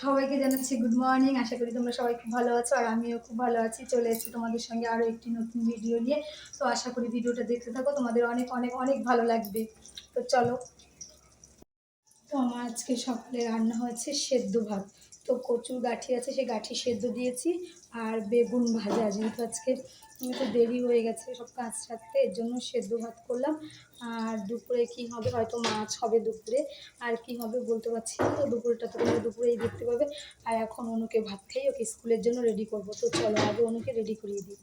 সবাইকে জানাচ্ছি good morning. আশা করি তোমরা সবাই খুব ভালো আছো, আর আমিও খুব ভালো আছি। চলে এসেছি তোমাদের সঙ্গে আরও একটি নতুন ভিডিও নিয়ে। তো আশা করি ভিডিওটা দেখতে থাকো, তোমাদের অনেক অনেক অনেক ভালো লাগবে। তো চলো। তো আমার আজকে সকালে রান্না হয়েছে সেদ্ধ ভাত। তো কচুর গাঁঠি আছে, সেই গাঁঠি সেদ্ধ দিয়েছি, আর বেগুন ভাজা। যেহেতু আজকে একটু দেরি হয়ে গেছে সব কাজ সারতে, এর জন্য সেদ্ধ ভাত করলাম। আর দুপুরে কি হবে, হয়তো মাছ হবে দুপুরে, আর কি হবে বলতে পারছি না। তো দুপুরটা তো তোমরা দুপুরেই দেখতে পাবে। আর এখন অনুকে ভাত খাই, ওকে স্কুলের জন্য রেডি করবো। তো চলো আগে অনুকে রেডি করিয়ে দিই।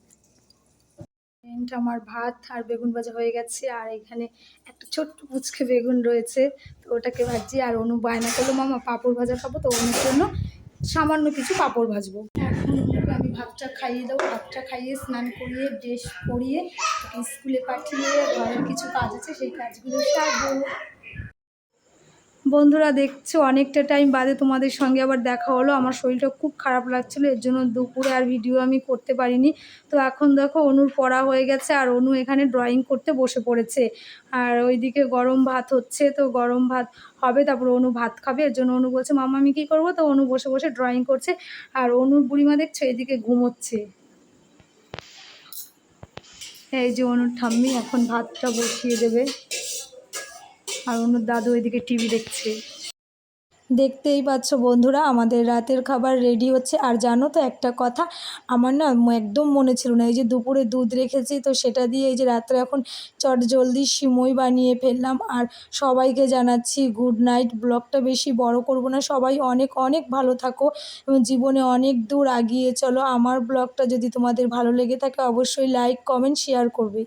আমার ভাত আর বেগুন ভাজা হয়ে গেছে, আর এখানে একটা ছোট্ট পুচকে বেগুন রয়েছে, তো ওটাকে ভাজছি। আর অনু বায়না করলো মামা পাঁপড় ভাজা খাবো, তো অনুর জন্য সামান্য কিছু পাঁপড় ভাজবো। এখন অনুকে আমি ভাতটা খাইয়ে দেবো, ভাতটা খাইয়ে স্নান করিয়ে ড্রেস পরিয়ে স্কুলে পাঠিয়ে ঘরের কিছু কাজ আছে সেই কাজগুলো সারবো। বন্ধুরা দেখছো অনেকটা টাইম বাদে তোমাদের সঙ্গে আবার দেখা হলো। আমার শরীরটা খুব খারাপ লাগছিলো, এর জন্য দুপুরে আর ভিডিও আমি করতে পারিনি। তো এখন দেখো অনুর পড়া হয়ে গেছে, আর অনু এখানে ড্রয়িং করতে বসে পড়েছে। আর ওইদিকে গরম ভাত হচ্ছে, তো গরম ভাত হবে, তারপর অনু ভাত খাবে। এর জন্য অনু বলছে মামা আমি কী করবো, তো অনু বসে বসে ড্রয়িং করছে। আর অনুর বুড়িমা দেখছো এদিকে ঘুমোচ্ছে। এই যে অনুর ঠাম্মি এখন ভাতটা বসিয়ে দেবে, আর অনুর দাদু এদিকে টিভি দেখছে। দেখতেই পাচ্ছ বন্ধুরা, আমাদের রাতের খাবার রেডি হচ্ছে। আর জানো তো একটা কথা, আমার না একদম মনে ছিল না, এই যে দুপুরে দুধ রেখেছি, তো সেটা দিয়ে এই যে রাত্রে এখন চটজলদি সিমই বানিয়ে ফেললাম। আর সবাইকে জানাচ্ছি গুড নাইট। ব্লগটা বেশি বড় করব না, সবাই অনেক অনেক ভালো থাকো এবং জীবনে অনেক দূর এগিয়ে চলো। আমার ব্লগটা যদি তোমাদের ভালো লেগে থাকে অবশ্যই লাইক কমেন্ট শেয়ার করবে।